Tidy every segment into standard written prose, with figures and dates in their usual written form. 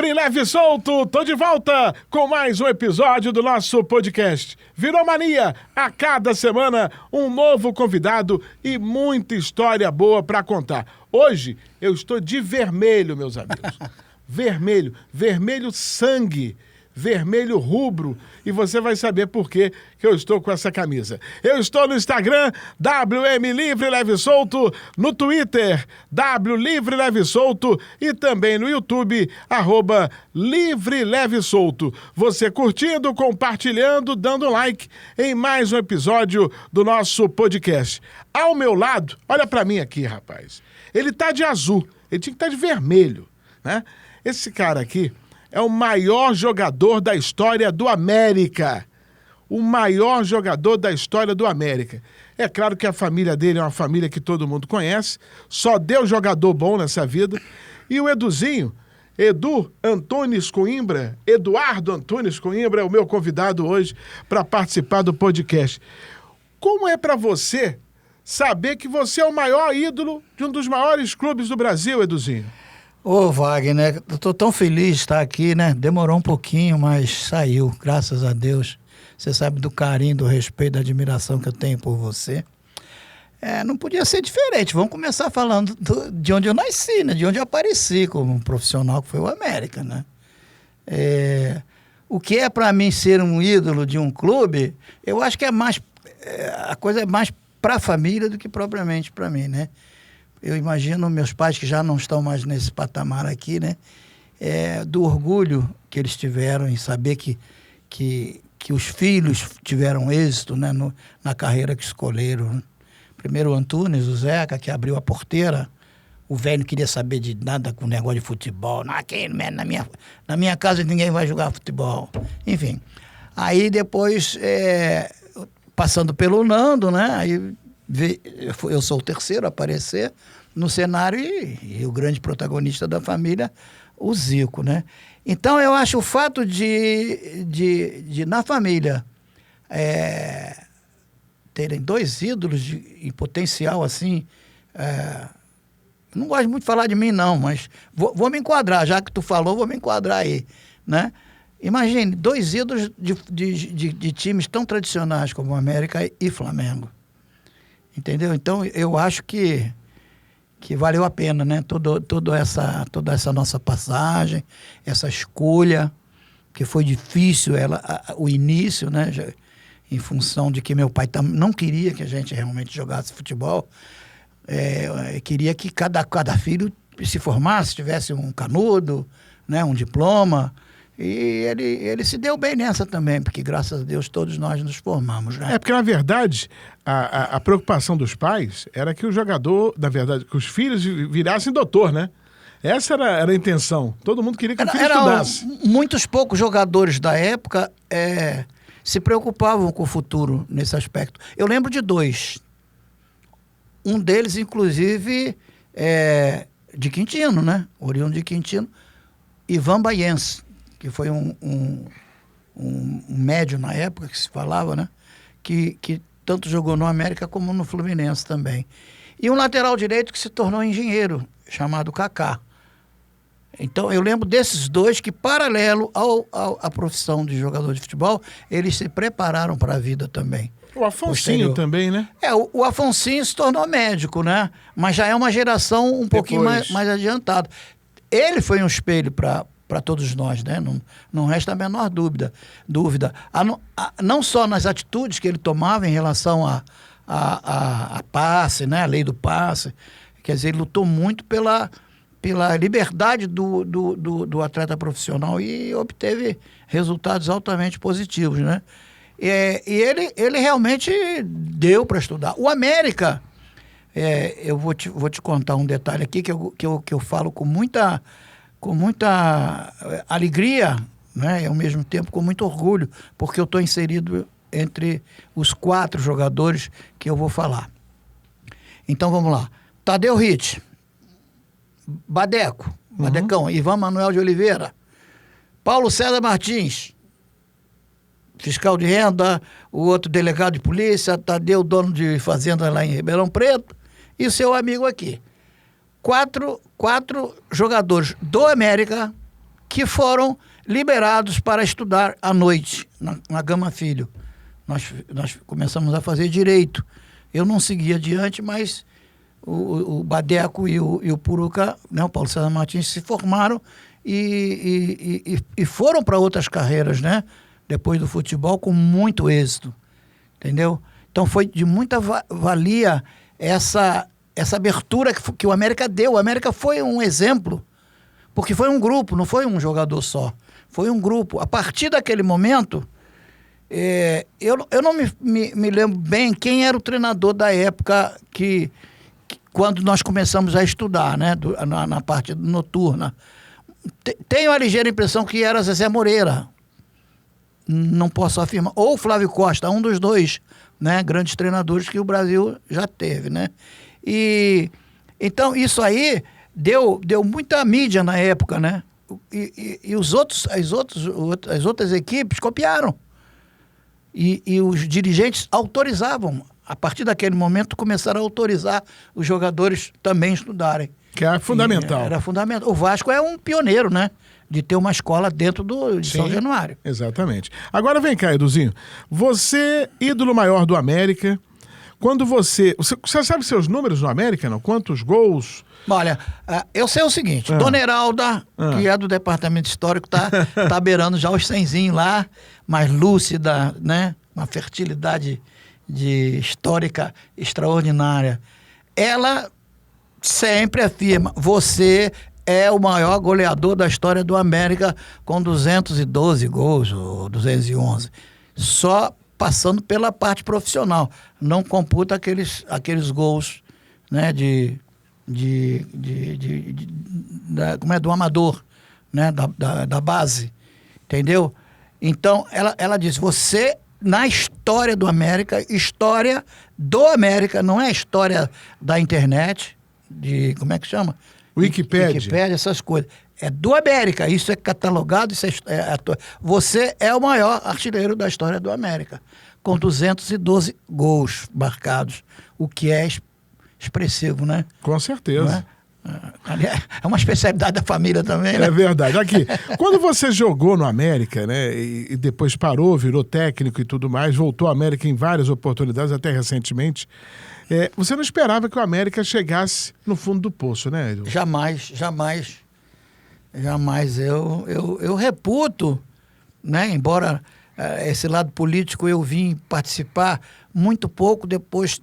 Livre, leve e solto, tô de volta com mais um episódio do nosso podcast. Virou mania, a cada semana um novo convidado e muita história boa pra contar. Hoje eu estou de vermelho, meus amigos. Vermelho, vermelho sangue, vermelho rubro, e você vai saber por que eu estou com essa camisa. Eu estou no Instagram, WM Livre Leve e Solto, no Twitter, W Livre Leve e Solto, e também no YouTube, @Livre Leve e Solto. Você curtindo, compartilhando, dando like em mais um episódio do nosso podcast. Ao meu lado, olha pra mim aqui, rapaz, ele tá de azul, ele tinha que estar de vermelho, né? Esse cara aqui é o maior jogador da história do América. O maior jogador da história do América. É claro que a família dele é uma família que todo mundo conhece. Só deu jogador bom nessa vida. E o Eduzinho, Eduardo Antunes Coimbra é o meu convidado hoje para participar do podcast. Como é para você saber que você é o maior ídolo de um dos maiores clubes do Brasil, Eduzinho? Ô, Wagner, eu tô tão feliz de estar aqui, né? Demorou um pouquinho, mas saiu, graças a Deus. Você sabe do carinho, do respeito, da admiração que eu tenho por você. Não podia ser diferente. Vamos começar falando de onde eu nasci, né? De onde eu apareci como um profissional, que foi o América, né? O que é para mim ser um ídolo de um clube, eu acho que a coisa é mais para a família do que propriamente para mim, né? Eu imagino meus pais que já não estão mais nesse patamar aqui, né? Do orgulho que eles tiveram em saber que os filhos tiveram êxito, né? Na carreira que escolheram, né? Primeiro o Antunes, o Zeca, que abriu a porteira. O velho não queria saber de nada com negócio de futebol. Na minha casa ninguém vai jogar futebol. Enfim. Aí depois, passando pelo Nando, né? Aí eu sou o terceiro a aparecer no cenário e o grande protagonista da família, o Zico, né? Então, eu acho o fato de na família, terem dois ídolos em potencial, assim, não gosto muito de falar de mim, não, mas vou me enquadrar, já que tu falou, vou me enquadrar aí, né? Imagine, dois ídolos de times tão tradicionais como América e Flamengo. Entendeu? Então, eu acho que valeu a pena, né? Toda essa nossa passagem, essa escolha, que foi difícil, o início, né? Em função de que meu pai não queria que a gente realmente jogasse futebol. Queria que cada filho se formasse, tivesse um canudo, né? Um diploma. E ele se deu bem nessa também, porque graças a Deus todos nós nos formamos, né? Porque na verdade a preocupação dos pais era que o jogador, na verdade, que os filhos virassem doutor, né? Essa era a intenção. Todo mundo queria que o filho estudasse. Muitos poucos jogadores da época se preocupavam com o futuro nesse aspecto. Eu lembro de dois. Um deles, inclusive, de Quintino, né? Oriundo de Quintino. Ivan Baiense, que foi um médio na época que se falava, né? Que tanto jogou no América como no Fluminense também. E um lateral direito que se tornou engenheiro, chamado Kaká. Então, eu lembro desses dois que, paralelo à profissão de jogador de futebol, eles se prepararam para a vida também. O Afonsinho também, né? O Afonsinho se tornou médico, né? Mas já é uma geração um pouquinho mais adiantada. Ele foi um espelho para todos nós, né? Não resta a menor dúvida. Não só nas atitudes que ele tomava em relação a passe, né? A lei do passe. Quer dizer, ele lutou muito pela liberdade do atleta profissional e obteve resultados altamente positivos, né? E ele realmente deu para estudar. O América, eu vou te contar um detalhe aqui que eu falo com muita alegria, né? E ao mesmo tempo com muito orgulho, porque eu estou inserido entre os 4 jogadores que eu vou falar. Então vamos lá. Tadeu Ritt, Badecão, Ivan Manuel de Oliveira, Paulo César Martins, fiscal de renda, o outro delegado de polícia, Tadeu, dono de fazenda lá em Ribeirão Preto, e o seu amigo aqui. Quatro jogadores do América que foram liberados para estudar à noite, na Gama Filho. Nós começamos a fazer direito. Eu não segui adiante, mas o Badeco e o Puruca, né, o Paulo César Martins, se formaram e foram para outras carreiras, né? Depois do futebol, com muito êxito. Entendeu? Então foi de muita valia essa abertura que o América deu. O América foi um exemplo, porque foi um grupo, não foi um jogador só. Foi um grupo. A partir daquele momento, eu não me lembro bem quem era o treinador da época quando nós começamos a estudar, né, na parte noturna. Tenho a ligeira impressão que era Zezé Moreira. Não posso afirmar. Ou Flávio Costa, um dos dois, né, grandes treinadores que o Brasil já teve, né? Então, isso aí deu muita mídia na época, né? E as outras equipes copiaram. E os dirigentes autorizavam. A partir daquele momento, começaram a autorizar os jogadores também estudarem. Que é fundamental. Era fundamental. O Vasco é um pioneiro, né? De ter uma escola dentro de São Januário. Exatamente. Agora vem cá, Eduzinho. Você, ídolo maior do América, quando você sabe seus números no América, não? Quantos gols? Olha, eu sei o seguinte, Dona Heralda, que é do departamento histórico, tá beirando já os 100 lá, mais lúcida, né? Uma fertilidade histórica extraordinária. Ela sempre afirma, você é o maior goleador da história do América com 212 gols, ou 211. Só passando pela parte profissional. Não computa aqueles gols, né, do amador, né, da base. Entendeu? Então, ela diz, você, na história do América, não é história da internet, como é que chama? Wikipédia, essas coisas. É do América, isso é catalogado, você é o maior artilheiro da história do América, com 212 gols marcados, o que é expressivo, né? Com certeza. É uma especialidade da família também, né? É verdade. Aqui, quando você jogou no América, né, e depois parou, virou técnico e tudo mais, voltou ao América em várias oportunidades, até recentemente, você não esperava que o América chegasse no fundo do poço, né, Edu? Jamais. Eu reputo, né, embora esse lado político eu vim participar muito pouco depois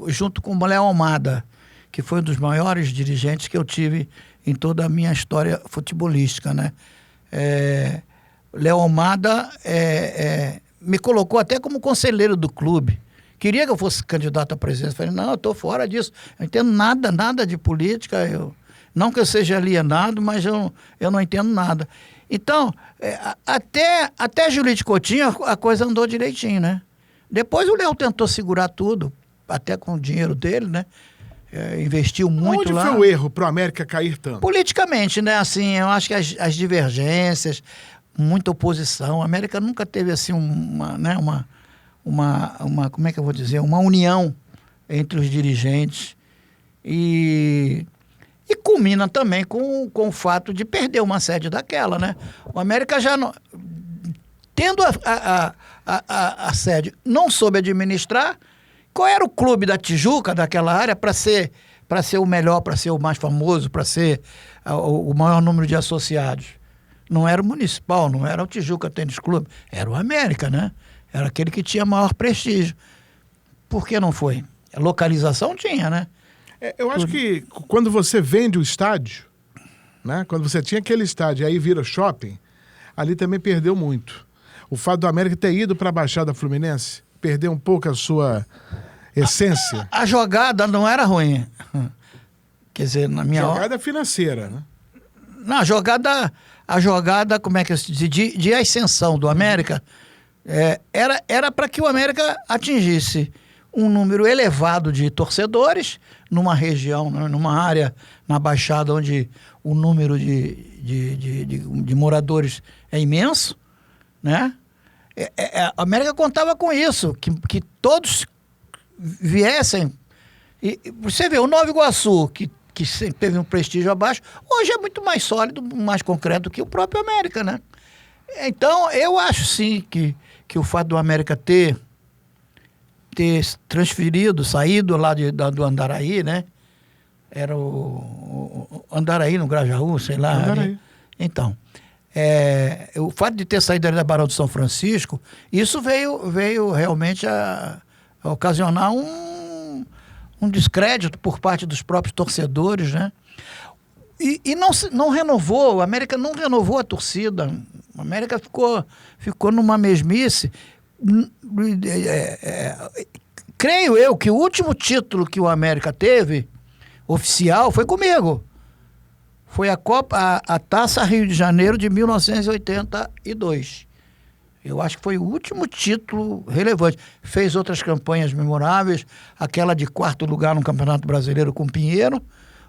junto com o Léo Almada, que foi um dos maiores dirigentes que eu tive em toda a minha história futebolística, né? Léo Almada me colocou até como conselheiro do clube. Queria que eu fosse candidato à presidência. Falei, não, eu estou fora disso. Eu não entendo nada de política. Não que eu seja alienado, mas eu não entendo nada. Então, até Julite Coutinho a coisa andou direitinho, né? Depois o Léo tentou segurar tudo, até com o dinheiro dele, né? Investiu muito lá. Onde foi o erro para o América cair tanto? Politicamente, né? Assim, eu acho que as divergências, muita oposição. A América nunca teve assim uma como é que eu vou dizer? Uma união entre os dirigentes e culmina também com o fato de perder uma sede daquela, né? O América já não... Tendo a sede, não soube administrar. Qual era o clube da Tijuca, daquela área, para ser o melhor, para ser o mais famoso, para ser o maior número de associados? Não era o Municipal, não era o Tijuca Tênis Clube, era o América, né? Era aquele que tinha maior prestígio. Por que não foi? A localização tinha, né? Eu acho que quando você vende o estádio, né? Quando você tinha aquele estádio e aí vira shopping, ali também perdeu muito. O fato do América ter ido para a Baixada Fluminense perdeu um pouco a sua essência. A jogada não era ruim. Quer dizer, na minha... Jogada financeira, né? Não, a jogada, como é que se diz? De ascensão do América, era para que o América atingisse um número elevado de torcedores numa região, numa área na Baixada onde o número de moradores é imenso, né? A América contava com isso, que todos viessem. E você vê, o Nova Iguaçu, que que sempre teve um prestígio abaixo, hoje é muito mais sólido, mais concreto que o próprio América, né? Então, eu acho sim que o fato do América ter transferido, saído lá do Andaraí, né? Era o Andaraí no Grajaú, sei lá. Andaraí. Né? Então, o fato de ter saído ali da Barão de São Francisco, isso veio realmente a ocasionar um descrédito por parte dos próprios torcedores, né? E não renovou, o América não renovou a torcida. O América ficou numa mesmice. Creio eu que o último título que o América teve, oficial, foi comigo. Foi a Taça Rio de Janeiro de 1982. Eu acho que foi o último título relevante. Fez outras campanhas memoráveis, aquela de 4º lugar no Campeonato Brasileiro com o Pinheiro,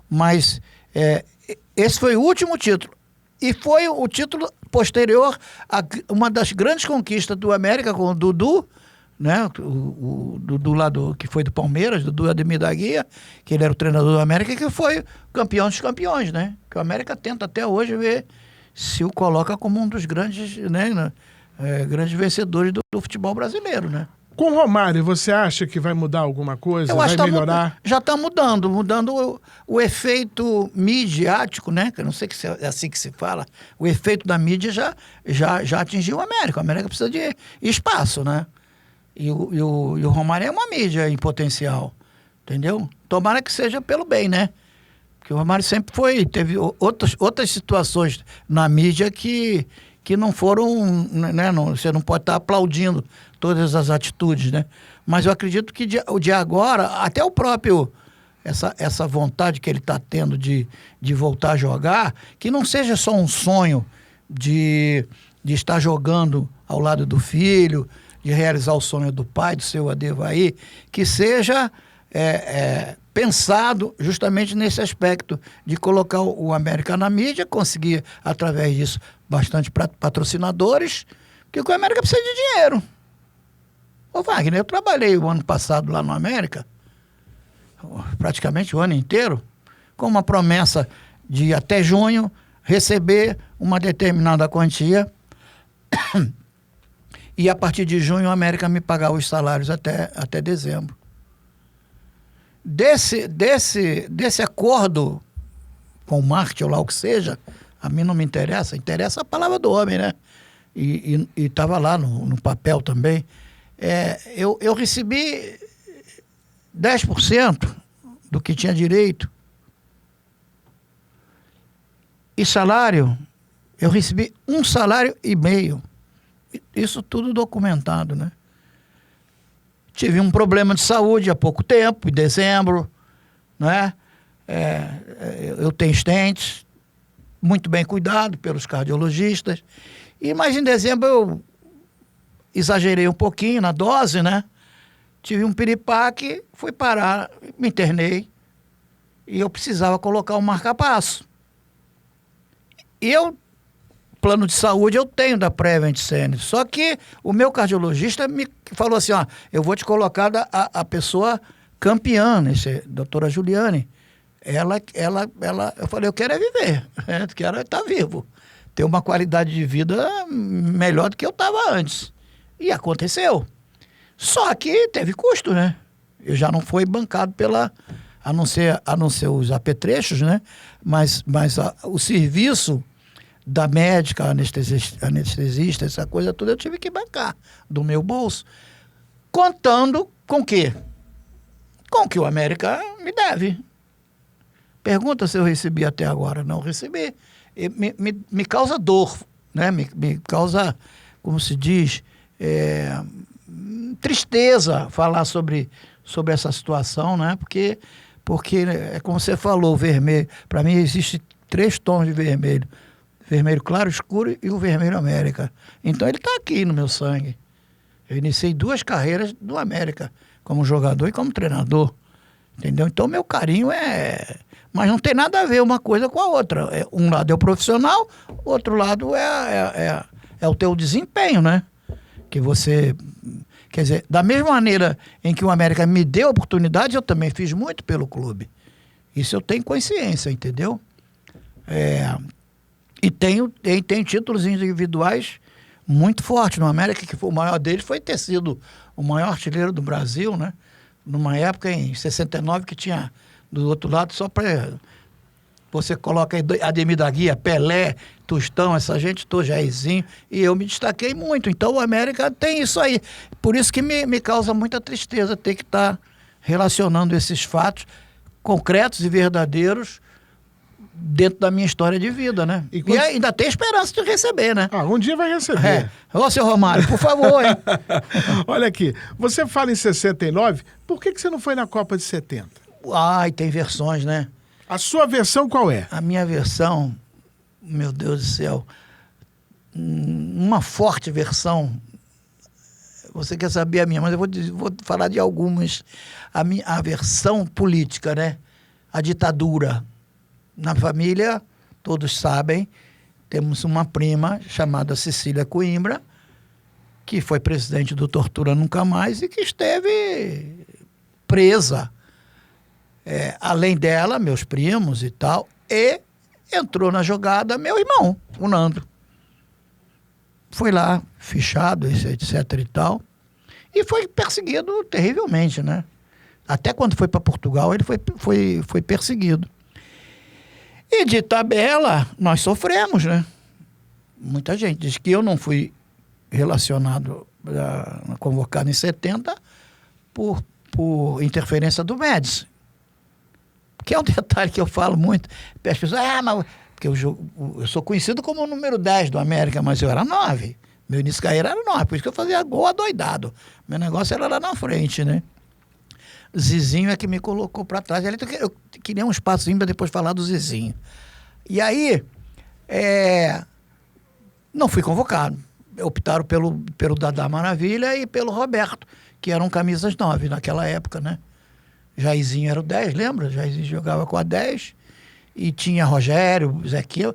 mas esse foi o último título. E foi o título posterior a uma das grandes conquistas do América com o Dudu, né? O Dudu lá que foi do Palmeiras, Dudu Ademir da Guia, que ele era o treinador do América, que foi campeão dos campeões, né? Que o América tenta até hoje ver se o coloca como um dos grandes, né? Grandes vencedores do futebol brasileiro, né? Com o Romário, você acha que vai mudar alguma coisa? Eu acho vai que melhorar? Já está mudando o efeito midiático, né? Que eu não sei se é assim que se fala. O efeito da mídia já atingiu o América. O América precisa de espaço, né? E o Romário é uma mídia em potencial, entendeu? Tomara que seja pelo bem, né? Porque o Romário sempre teve outras situações na mídia que não foram, né? Você não pode estar aplaudindo todas as atitudes, né? Mas eu acredito que o de agora, até o próprio, essa vontade que ele está tendo de voltar a jogar, que não seja só um sonho de estar jogando ao lado do filho, de realizar o sonho do pai, do seu Adevaí, que seja pensado justamente nesse aspecto de colocar o América na mídia, conseguir, através disso, bastante patrocinadores, porque o América precisa de dinheiro. Ô Wagner, eu trabalhei o ano passado lá no América, praticamente o ano inteiro, com uma promessa de até junho receber uma determinada quantia e a partir de junho a América me pagava os salários até dezembro. Desse acordo com o marketing ou lá o que seja, a mim não me interessa a palavra do homem, né? E estava lá no papel também. Eu recebi 10% do que tinha direito. E salário, eu recebi 1,5 salário. Isso tudo documentado, né? Tive um problema de saúde há pouco tempo, em dezembro, né? Eu tenho stents, muito bem cuidado pelos cardiologistas. Mas em dezembro eu exagerei um pouquinho na dose, né? Tive um piripaque, fui parar, me internei e eu precisava colocar um marca-passo. Plano de saúde eu tenho da Prevent Senior, só que o meu cardiologista me falou assim, ó, eu vou te colocar a pessoa campeã, doutora Juliane. Eu falei, eu quero viver, quero estar vivo, ter uma qualidade de vida melhor do que eu estava antes. E aconteceu. Só que teve custo, né? Eu já não fui bancado a não ser os apetrechos, né? Mas o serviço da médica, anestesista, essa coisa toda, eu tive que bancar do meu bolso, contando com o quê? Com o que o América me deve. Pergunta se eu recebi até agora. Não recebi. Me causa dor, né? Me causa, como se diz, tristeza falar sobre essa situação, né? Porque é como você falou, o vermelho. Para mim, existe 3 tons de vermelho. Vermelho claro, escuro e o vermelho América. Então ele está aqui no meu sangue. Eu iniciei 2 carreiras do América, como jogador e como treinador. Entendeu? Então meu carinho mas não tem nada a ver uma coisa com a outra. Um lado é o profissional, outro lado é o teu desempenho, né? Que você... Quer dizer, da mesma maneira em que o América me deu oportunidade, eu também fiz muito pelo clube. Isso eu tenho consciência, entendeu? E tenho títulos individuais muito fortes. No América, que foi o maior deles, foi ter sido o maior artilheiro do Brasil, né? Numa época, em 69, que tinha do outro lado, só para... Você coloca aí Ademir da Guia, Pelé, Tostão, essa gente toda, Jairzinho, e eu me destaquei muito. Então o América tem isso aí. Por isso que me causa muita tristeza ter que estar relacionando esses fatos concretos e verdadeiros dentro da minha história de vida, né? E ainda tem esperança de receber, né? Um dia vai receber. Ô, seu Romário, por favor, hein? Olha aqui, você fala em 69, por que você não foi na Copa de 70? Ai, tem versões, né? A sua versão qual é? A minha versão, meu Deus do céu, uma forte versão. Você quer saber a minha, mas eu vou falar de algumas. A versão política, né? A ditadura. Na família, todos sabem, temos uma prima chamada Cecília Coimbra, que foi presidente do Tortura Nunca Mais e que esteve presa. Além dela, meus primos e tal, e entrou na jogada meu irmão, o Nando. Foi lá, fichado, etc e tal, e foi perseguido terrivelmente, né? Até quando foi para Portugal, ele foi perseguido. E de tabela, nós sofremos, né? Muita gente diz que eu não fui relacionado, convocado em 70 por interferência do Médici. Que é um detalhe que eu falo muito. As pessoas, mas... Porque eu sou conhecido como o número 10 do América, mas eu era 9. Meu início de carreira era 9, por isso que eu fazia gol adoidado. Meu negócio era lá na frente, né? Zizinho é que me colocou para trás. Eu queria um espacinho para depois falar do Zizinho. E aí, não fui convocado. Optaram pelo Dadá Maravilha e pelo Roberto, que eram camisas 9 naquela época, né? Jairzinho era o 10, lembra? Jairzinho jogava com a 10 e tinha Rogério, Zequinho.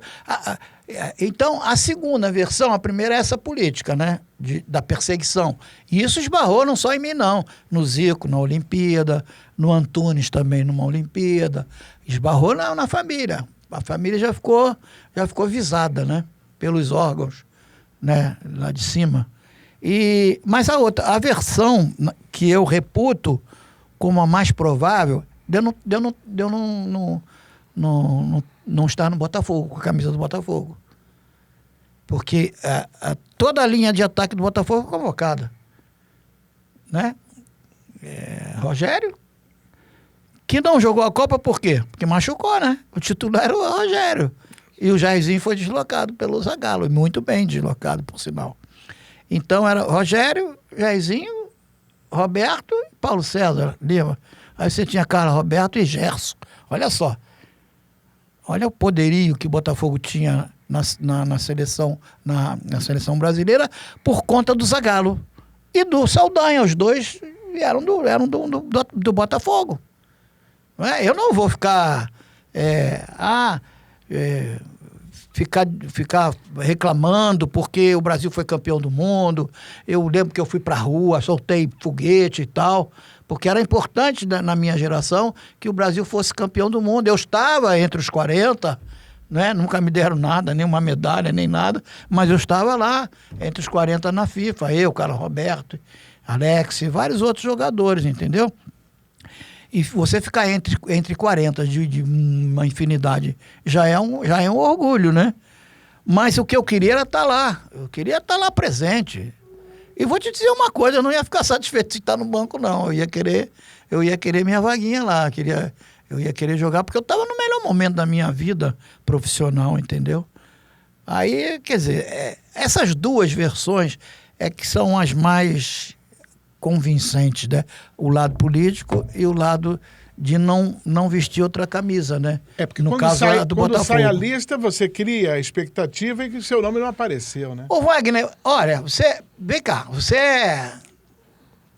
Então, a segunda versão, a primeira é essa política, né? Da perseguição. E isso esbarrou não só em mim, não. No Zico, na Olimpíada, no Antunes também, numa Olimpíada. Esbarrou na família. A família já ficou visada, né? Pelos órgãos, né? Lá de cima. Mas a versão que eu reputo como a mais provável, de eu não estar no Botafogo, com a camisa do Botafogo. Porque toda a linha de ataque do Botafogo foi convocada. Né? Rogério, que não jogou a Copa por quê? Porque machucou, né? O titular era o Rogério. E o Jairzinho foi deslocado pelo Zagallo, e muito bem deslocado, por sinal. Então era Rogério, Jairzinho, Roberto e Paulo César Lima. Aí você tinha Carlos Roberto e Gerson. Olha só. Olha o poderio que o Botafogo tinha na seleção brasileira por conta do Zagallo e do Saldanha. Os dois eram do Botafogo. Não é? Eu não vou ficar ficar reclamando porque o Brasil foi campeão do mundo. Eu lembro que eu fui para a rua, soltei foguete e tal, porque era importante na minha geração que o Brasil fosse campeão do mundo. Eu estava entre os 40, né? Nunca me deram nada, nem uma medalha, nem nada, mas eu estava lá entre os 40 na FIFA, eu, Carlos Roberto, Alex e vários outros jogadores, entendeu? E você ficar entre 40 de uma infinidade já é um orgulho, né? Mas o que eu queria era estar lá. Eu queria estar lá presente. E vou te dizer uma coisa, eu não ia ficar satisfeito de estar no banco, não. Eu ia querer minha vaguinha lá. Eu ia querer jogar, porque eu estava no melhor momento da minha vida profissional, entendeu? Aí, quer dizer, essas duas versões que são as mais convincentes, né? O lado político e o lado de não vestir outra camisa, né? Porque no caso do Botafogo. Quando sai a lista, você cria a expectativa e que o seu nome não apareceu, né? Ô Wagner, olha, vem cá, você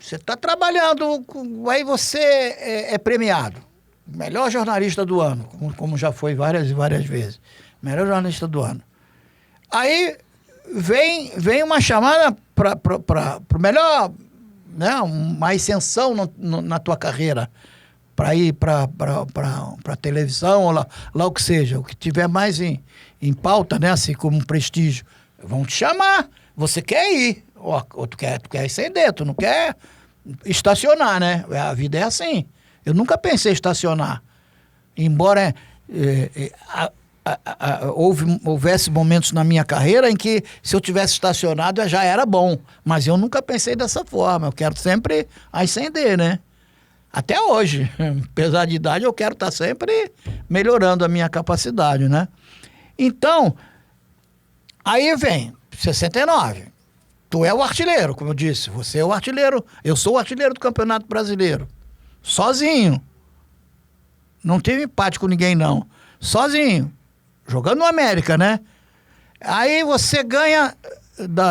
está trabalhando, aí você é premiado. Melhor jornalista do ano, como já foi várias e várias vezes. Melhor jornalista do ano. Aí vem uma chamada para o melhor, né, uma ascensão na tua carreira, para ir para televisão, ou lá o que seja, o que tiver mais em pauta, né, assim como um prestígio, vão te chamar, você quer ir, ou tu quer ascender, tu não quer estacionar, né? A vida é assim. Eu nunca pensei em estacionar, embora houvesse momentos na minha carreira em que se eu tivesse estacionado já era bom, mas eu nunca pensei dessa forma, eu quero sempre ascender, né? Até hoje, apesar de idade, eu quero estar sempre melhorando a minha capacidade, né? Então, aí vem 69. Tu é o artilheiro, como eu disse. Você é o artilheiro. Eu sou o artilheiro do Campeonato Brasileiro. Sozinho. Não tive empate com ninguém, não. Sozinho. Jogando no América, né? Aí você ganha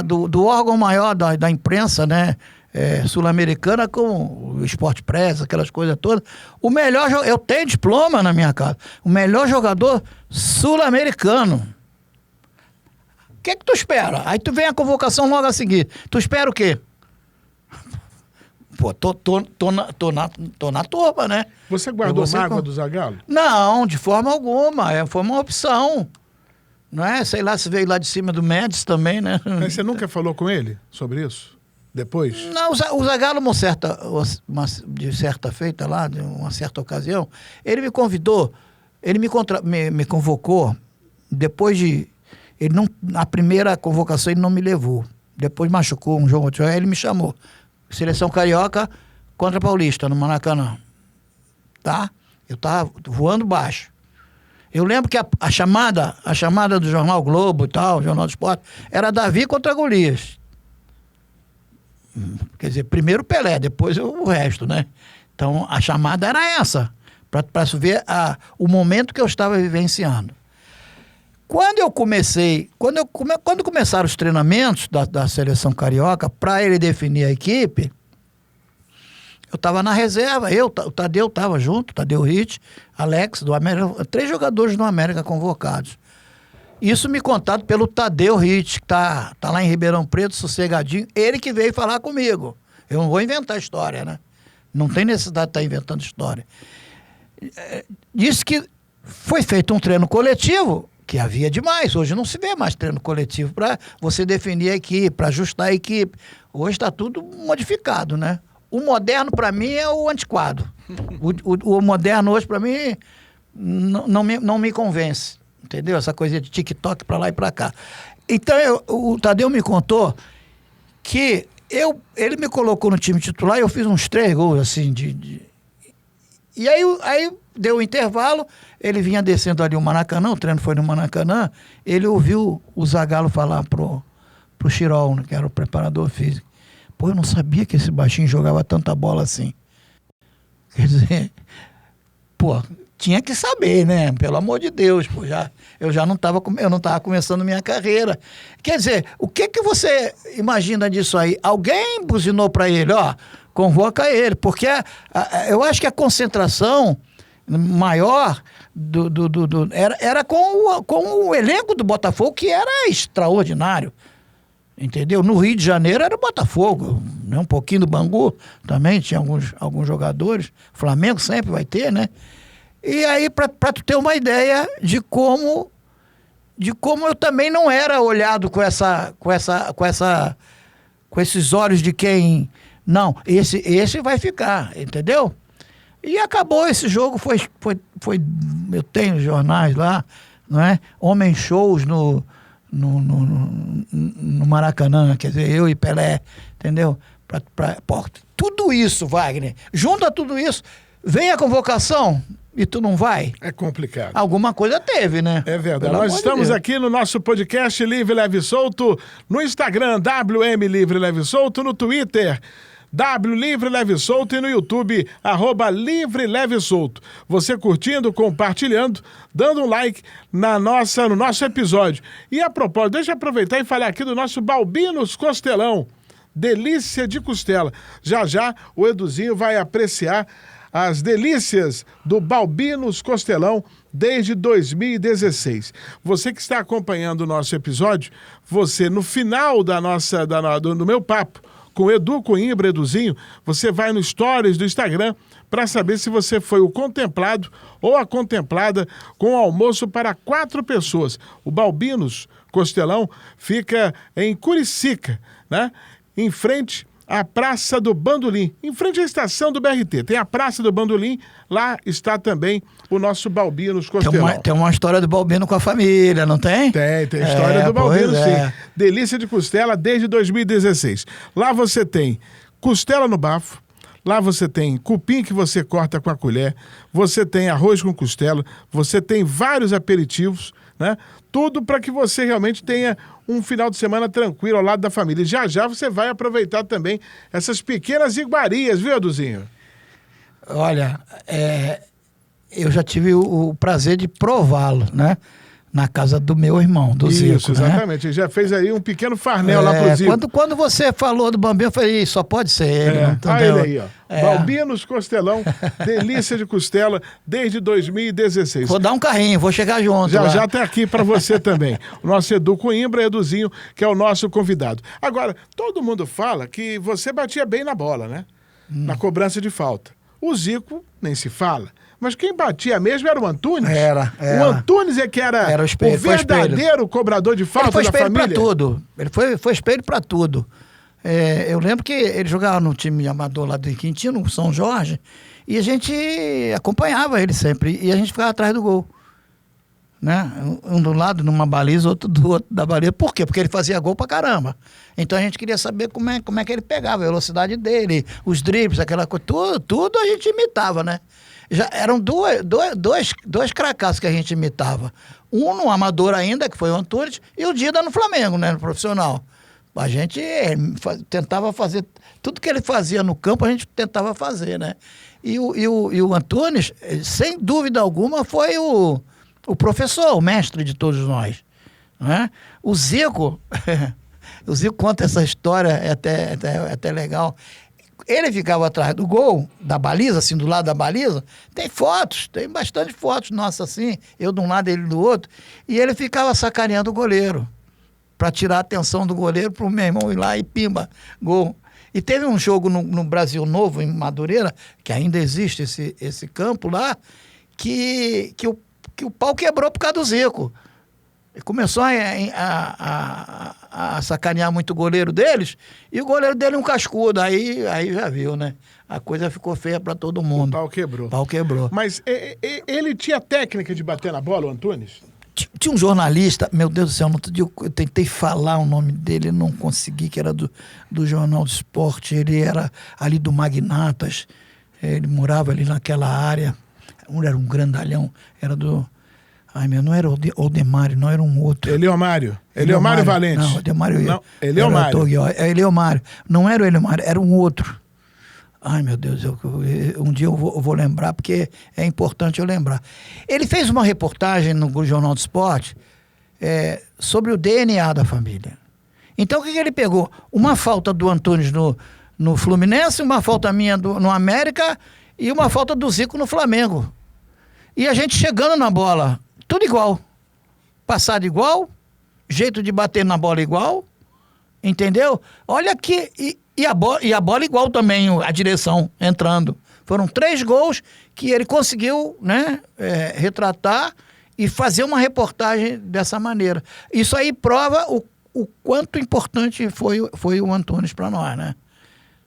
do órgão maior da imprensa, né? Sul-americana, com o Sport Press, aquelas coisas todas. O melhor... Eu tenho diploma na minha casa. O melhor jogador sul-americano. O que tu espera? Aí tu vem a convocação logo a seguir. Tu espera o quê? Pô, tô na turma, né? Você guardou mágoa do Zagallo? Não, de forma alguma. Foi uma opção. Não é? Sei lá se veio lá de cima do Médici também, né? Mas você nunca falou com ele sobre isso? Depois? Não, o Zagallo, de certa feita lá, de uma certa ocasião, ele me convidou, ele me convocou, depois de... Ele não, na primeira convocação ele não me levou. Depois machucou um jogo, aí ele me chamou. Seleção Carioca contra Paulista, no Maracanã. Tá? Eu tava voando baixo. Eu lembro que a chamada do Jornal Globo e tal, Jornal do Esporte, era Davi contra Golias. Quer dizer, primeiro Pelé, depois o resto, né? Então, a chamada era essa, para ver o momento que eu estava vivenciando. Quando começaram os treinamentos da Seleção Carioca, para ele definir a equipe, eu estava na reserva, o Tadeu estava junto, Tadeu Ritt, Alex, do América, 3 jogadores do América convocados. Isso me contado pelo Tadeu Ritt, que tá lá em Ribeirão Preto, sossegadinho, ele que veio falar comigo. Eu não vou inventar história, né? Não tem necessidade de estar inventando história. Disse que foi feito um treino coletivo, que havia demais. Hoje não se vê mais treino coletivo para você definir a equipe, para ajustar a equipe. Hoje está tudo modificado, né? O moderno, para mim, é o antiquado. O moderno hoje, para mim, não me convence. Entendeu? Essa coisa de TikTok para lá e para cá. Então, o Tadeu me contou que ele me colocou no time titular e eu fiz uns 3 gols, assim, E aí deu um intervalo, ele vinha descendo ali o Maracanã, o treino foi no Maracanã, ele ouviu o Zagallo falar pro Chirol, que era o preparador físico. Pô, eu não sabia que esse baixinho jogava tanta bola assim. Quer dizer, pô, tinha que saber, né? Pelo amor de Deus, pô, eu não estava começando minha carreira. Quer dizer, o que você imagina disso aí? Alguém buzinou para ele, ó, convoca ele, porque eu acho que a concentração maior era com o elenco do Botafogo, que era extraordinário. Entendeu? No Rio de Janeiro era o Botafogo, né? Um pouquinho do Bangu também, tinha alguns jogadores. Flamengo sempre vai ter, né? E aí, para tu ter uma ideia de como eu também não era olhado com esses olhos de quem... Não, esse vai ficar, entendeu? E acabou esse jogo, foi eu tenho jornais lá, não é? Homem shows no Maracanã, quer dizer, eu e Pelé, entendeu? Tudo isso, Wagner, junta tudo isso, vem a convocação e tu não vai? É complicado. Alguma coisa teve, né? É verdade. Nós estamos aqui no nosso podcast Livre, Leve e Solto, no Instagram, WM Livre, Leve e Solto, no Twitter, W Livre, Leve e Solto, e no YouTube, @Livre, Leve e Solto. Você curtindo, compartilhando, dando um like no nosso episódio. E a propósito, deixa eu aproveitar e falar aqui do nosso Balbinos Costelão. Delícia de costela. Já o Eduzinho vai apreciar as delícias do Balbinos Costelão desde 2016. Você que está acompanhando o nosso episódio, você no final do meu papo com Edu Coimbra, Eduzinho, você vai no Stories do Instagram, para saber se você foi o contemplado ou a contemplada com almoço para 4 pessoas. O Balbinos Costelão fica em Curicica, né? Em frente à Praça do Bandolim, em frente à estação do BRT. Tem a Praça do Bandolim, lá está também o nosso Balbinos Costelão. Tem uma história do Balbino com a família, não tem? Tem história do Balbino, sim. Delícia de costela desde 2016. Lá você tem costela no bafo, lá você tem cupim que você corta com a colher, você tem arroz com costela, você tem vários aperitivos, né? Tudo para que você realmente tenha um final de semana tranquilo ao lado da família. E já você vai aproveitar também essas pequenas iguarias, viu, Eduzinho? Olha, eu já tive o prazer de prová-lo, né? Na casa do meu irmão, do Zico. Isso, exatamente. Né? Ele já fez aí um pequeno farnel lá pro Zico. Quando você falou do Bambino, eu falei, só pode ser ele. Olha ele aí, ó. Balbinos Costelão, delícia de costela desde 2016. Vou dar um carrinho, vou chegar junto. Já tá aqui para você também. O nosso Edu Coimbra, Eduzinho, que é o nosso convidado. Agora, todo mundo fala que você batia bem na bola, né? Na cobrança de falta. O Zico nem se fala. Mas quem batia mesmo era o Antunes? Era. O Antunes é que era o, espelho, o verdadeiro cobrador de falta da família? Ele foi espelho para tudo. Ele foi espelho para tudo. Eu lembro que ele jogava no time amador lá do Quintino, no São Jorge, e a gente acompanhava ele sempre. E a gente ficava atrás do gol. Né? Um do lado numa baliza, outro do outro da baliza. Por quê? Porque ele fazia gol pra caramba. Então a gente queria saber como é que ele pegava, a velocidade dele, os dribles, aquela coisa. Tudo a gente imitava, né? Já eram dois cracassos que a gente imitava. Um no amador ainda, que foi o Antunes, e o Dida no Flamengo, né? No profissional. A gente tentava fazer... Tudo que ele fazia no campo, a gente tentava fazer, né? E o Antunes, sem dúvida alguma, foi o professor, o mestre de todos nós. Né? O Zico... o Zico conta essa história, é até legal. Ele ficava atrás do gol, da baliza, assim, do lado da baliza. Tem fotos, tem bastante fotos nossas assim, eu de um lado, ele do outro. E ele ficava sacaneando o goleiro, para tirar a atenção do goleiro, para o meu irmão ir lá e pimba, gol. E teve um jogo no Brasil Novo, em Madureira, que ainda existe esse campo lá, que o pau quebrou por causa do Zico. Ele começou a sacanear muito o goleiro deles, e o goleiro dele um cascudo, aí já viu, né? A coisa ficou feia para todo mundo. O pau quebrou. Mas ele tinha técnica de bater na bola, o Antunes? Tinha um jornalista, meu Deus do céu, no outro dia eu tentei falar o nome dele, não consegui, que era do Jornal do Esporte, ele era ali do Magnatas, ele morava ali naquela área, era um grandalhão, era do... Ai, meu, não era o Odemário, não, era um outro. Eleomário Valente. Não, Odemário... Não, Eleomário. É Eleomário. Não era o Eleomário, era um outro. Ai, meu Deus, um dia eu vou lembrar, porque é importante eu lembrar. Ele fez uma reportagem no Jornal do Esporte sobre o DNA da família. Então, o que ele pegou? Uma falta do Antunes no Fluminense, uma falta minha no América e uma falta do Zico no Flamengo. E a gente chegando na bola... Tudo igual. Passado igual, jeito de bater na bola igual, entendeu? Olha aqui, e a bola igual também, a direção entrando. Foram 3 gols que ele conseguiu, né, retratar e fazer uma reportagem dessa maneira. Isso aí prova o quanto importante foi o Antunes para nós, né?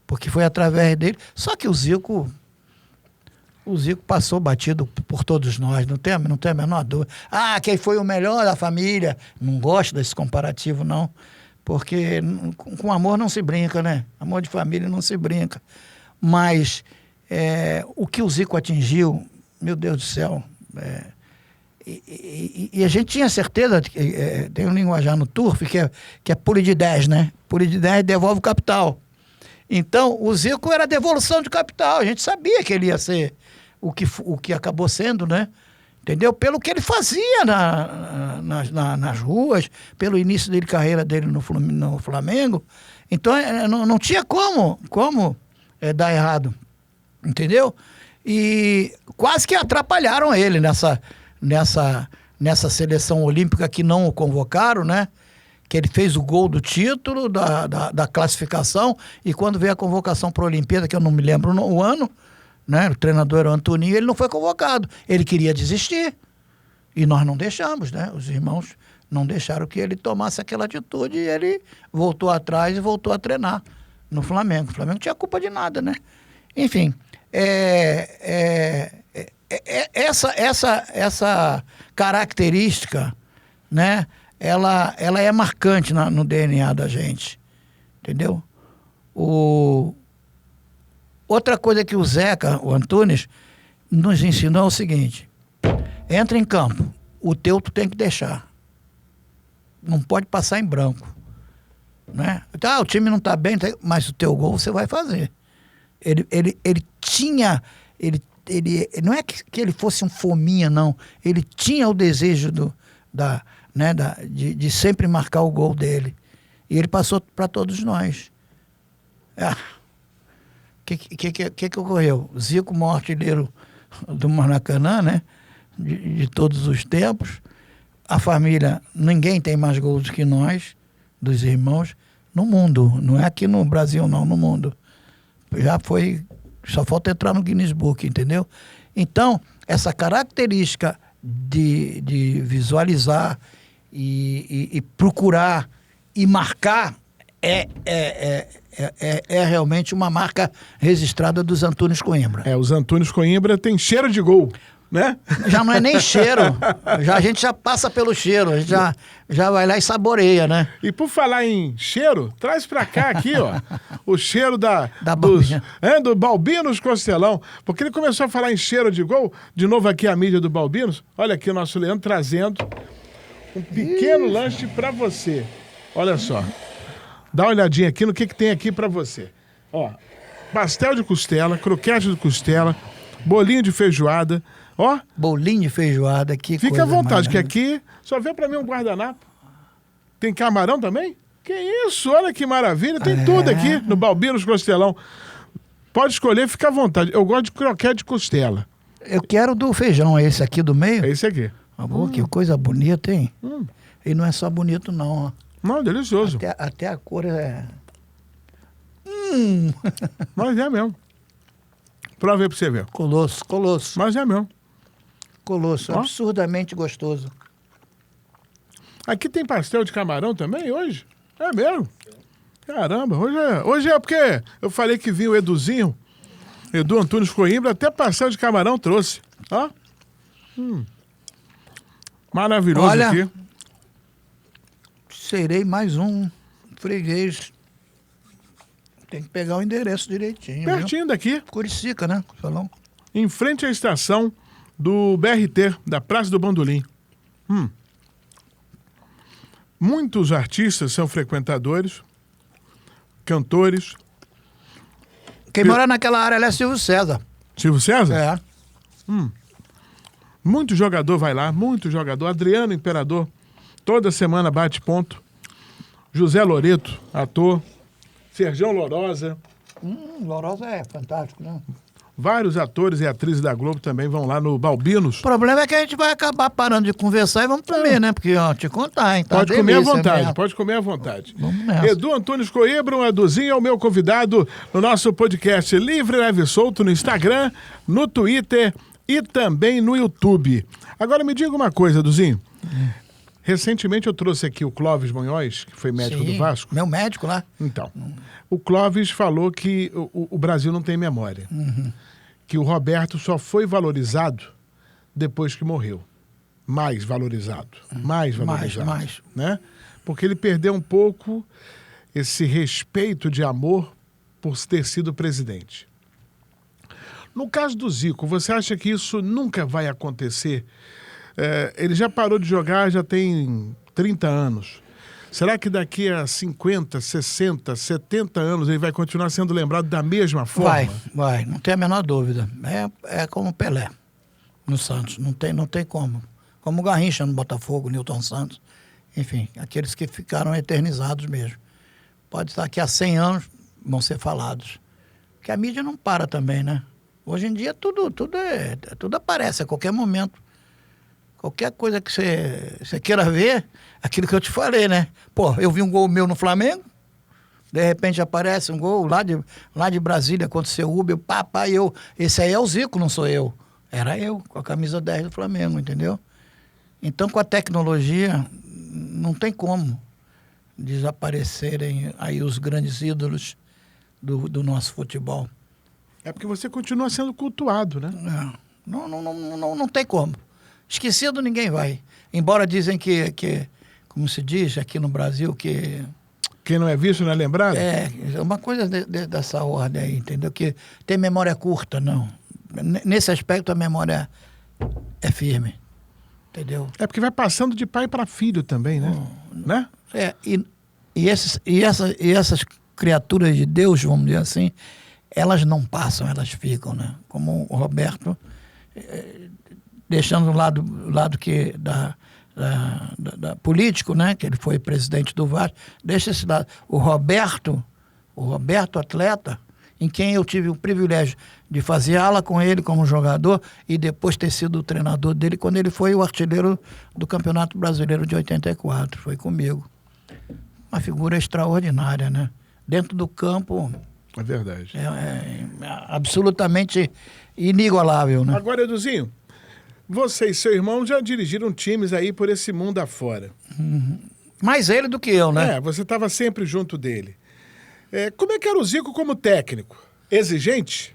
Porque foi através dele. Só que o Zico passou batido por todos nós, não tem a menor dúvida. Quem foi o melhor da família? Não gosto desse comparativo, não. Porque com amor não se brinca, né? Amor de família não se brinca. Mas o que o Zico atingiu, meu Deus do céu. E a gente tinha certeza, tem um linguajar no turf que é pule de 10, né? Pule de 10 devolve o capital. Então, o Zico era devolução de capital. A gente sabia que ele ia ser o que acabou sendo, né? Entendeu? Pelo que ele fazia nas ruas, pelo início de carreira dele no Flamengo. Então, não tinha como dar errado. Entendeu? E quase que atrapalharam ele nessa seleção olímpica que não o convocaram, né? Que ele fez o gol do título, da classificação, e quando veio a convocação para a Olimpíada, que eu não me lembro o ano, né? O treinador era o Antoninho, ele não foi convocado. Ele queria desistir. E nós não deixamos, né? Os irmãos não deixaram que ele tomasse aquela atitude e ele voltou atrás e voltou a treinar no Flamengo. O Flamengo não tinha culpa de nada, né? Enfim, essa característica, né? Ela é marcante no DNA da gente, entendeu? Outra coisa que o Zeca, o Antunes, nos ensinou é o seguinte: entra em campo, o teu tu tem que deixar. Não pode passar em branco, né? Tá, o time não está bem, mas o teu gol você vai fazer. Ele tinha... não é que ele fosse um fominha, não. Ele tinha o desejo de sempre marcar o gol dele. E ele passou para todos nós. Que ocorreu? Zico, maior artilheiro do Maracanã, né? De todos os tempos. A família, ninguém tem mais gols do que nós, dos irmãos, no mundo. Não é aqui no Brasil, não, no mundo. Já foi, só falta entrar no Guinness Book, entendeu? Então, essa característica de visualizar e procurar e marcar é realmente uma marca registrada dos Antunes Coimbra. Os Antunes Coimbra tem cheiro de gol, né? Já não é nem cheiro, a gente já passa pelo cheiro, a gente já vai lá e saboreia, né? E por falar em cheiro, traz pra cá aqui, ó, o cheiro do Balbinos Costelão, porque ele começou a falar em cheiro de gol, de novo aqui a mídia do Balbinos. Olha aqui o nosso Leandro trazendo um pequeno lanche pra você. Olha só, dá uma olhadinha aqui no que tem aqui pra você. Ó, pastel de costela, croquete de costela, bolinho de feijoada. Ó, bolinho de feijoada, que fica à vontade, que maravilha. aqui só vê pra mim um guardanapo. Tem camarão também? Que isso, olha que maravilha. Tem tudo aqui no Balbinos Costelão. Pode escolher, fica à vontade. Eu gosto de croquete de costela. Eu quero do feijão, esse aqui do meio. É esse aqui. Que coisa bonita, hein? E não é só bonito, não. Ó. Não, delicioso. Até a cor é... Mas é mesmo. Prova aí pra você ver. Colosso. Mas é mesmo. Colosso, Ó. absurdamente gostoso. Aqui tem pastel de camarão também hoje? É mesmo? Caramba, hoje é porque eu falei que vinha o Eduzinho, Edu Antunes Coimbra, até pastel de camarão trouxe. Ó. Maravilhoso. Olha, aqui. Serei mais um freguês. Tem que pegar o endereço direitinho. Pertinho daqui, Curicica, né? Salão. em frente à estação do BRT, da Praça do Bandolim. Muitos artistas são frequentadores, cantores. Quem mora naquela área ali é Silvio César. Silvio César? É. Muito jogador vai lá, muito jogador. Adriano Imperador, toda semana bate ponto. José Loreto, ator. Serjão Lorosa. Lourosa é fantástico, né? Vários atores e atrizes da Globo também vão lá no Balbinos. O problema é que a gente vai acabar parando de conversar e vamos comer, né? Porque, ó, te contar, hein? Tá Pode comer à delícia vontade, mesmo. pode comer à vontade. Vamos nessa. Edu Antunes Coimbra, um Eduzinho, é o meu convidado no nosso podcast Livre, Leve e Solto no Instagram, no Twitter e também no YouTube. Agora me diga uma coisa, Eduzinho. Recentemente eu trouxe aqui o Clóvis Monhóis, que foi médico do Vasco. Meu médico lá. Então, o Clóvis falou que o Brasil não tem memória. Que o Roberto só foi valorizado depois que morreu. Mais valorizado. Mais valorizado. Mais. Né? Porque ele perdeu um pouco esse respeito de amor por ter sido presidente. No caso do Zico, você acha que isso nunca vai acontecer? Ele já parou de jogar, já tem 30 anos. Será que daqui a 50, 60, 70 anos ele vai continuar sendo lembrado da mesma forma? Vai, não tem a menor dúvida. É como Pelé no Santos, não tem como. Como o Garrincha no Botafogo, Newton Santos. Enfim, aqueles que ficaram eternizados mesmo. Pode estar aqui a 100 anos, vão ser falados. Porque a mídia não para também, né? Hoje em dia tudo aparece a qualquer momento. Qualquer coisa que você queira ver, aquilo que eu te falei, né? Pô, eu vi um gol meu no Flamengo, De repente aparece um gol lá de Brasília, aconteceu o Uber, esse aí é o Zico, não sou eu. Era eu, com a camisa 10 do Flamengo, entendeu? Então, com a tecnologia, não tem como desaparecerem aí os grandes ídolos do nosso futebol. É porque você continua sendo cultuado, né? Não tem como. Esquecido ninguém vai. Embora dizem que como se diz aqui no Brasil, que... Quem não é visto não é lembrado? É uma coisa dessa ordem aí, entendeu? Que tem memória curta, não. Nesse aspecto, a memória é firme, entendeu? É porque vai passando de pai para filho também, né? Né? E essas criaturas de Deus, vamos dizer assim, elas não passam, elas ficam, né? Como o Roberto, deixando o lado que da político, né? Que ele foi presidente do Vasco, deixa esse lado. O Roberto atleta, em quem eu tive o privilégio de fazer ala com ele como jogador e depois ter sido o treinador dele quando ele foi o artilheiro do Campeonato Brasileiro de 84, foi comigo. Uma figura extraordinária, né? Dentro do campo... É verdade. É absolutamente inigualável, né? Agora, Eduzinho, você e seu irmão já dirigiram times aí por esse mundo afora. Mais ele do que eu, né? Você estava sempre junto dele. Como é que era o Zico como técnico? Exigente?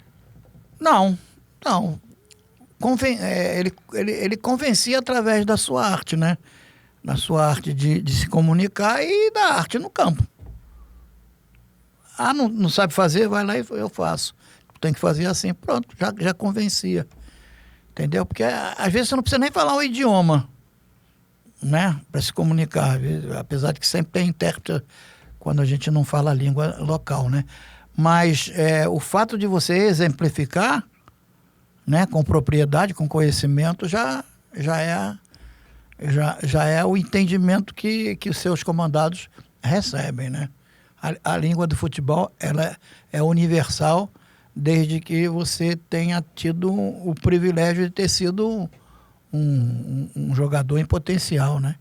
Não. Ele convencia através da sua arte, né? Da sua arte de se comunicar e da arte no campo. Não sabe fazer? Vai lá e eu faço. Tem que fazer assim. Pronto, já convencia. Entendeu? Porque às vezes você não precisa nem falar o idioma, né? Para se comunicar. Apesar de que sempre tem intérprete quando a gente não fala a língua local, né? Mas o fato de você exemplificar, né, com propriedade, com conhecimento, já é o entendimento que os seus comandados recebem, né? A língua do futebol, ela é universal desde que você tenha tido o privilégio de ter sido um jogador em potencial, né?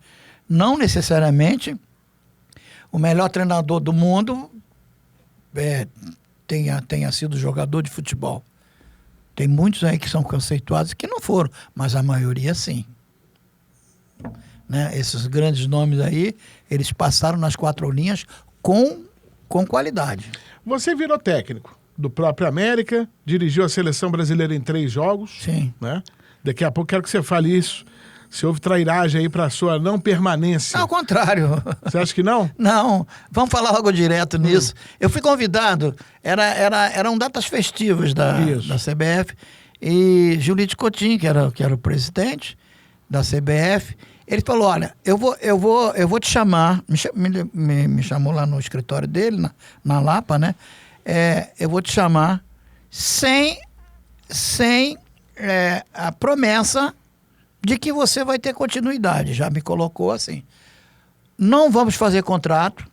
Não necessariamente o melhor treinador do mundo tenha sido jogador de futebol. Tem muitos aí que são conceituados que não foram, mas a maioria sim. Né? Esses grandes nomes aí, eles passaram nas 4 linhas com qualidade. Você virou técnico do próprio América, dirigiu a seleção brasileira em 3 jogos. Sim. Né? Daqui a pouco quero que você fale isso. Se houve trairagem aí para a sua não permanência. Ao contrário. Você acha que não? Não, vamos falar logo direto nisso. Eu fui convidado, eram datas festivas da CBF, e Julito Coutinho, que era o presidente da CBF, ele falou, olha, eu vou te chamar, me chamou lá no escritório dele, na Lapa, né? Eu vou te chamar sem a promessa de que você vai ter continuidade. Já me colocou assim. Não vamos fazer contrato.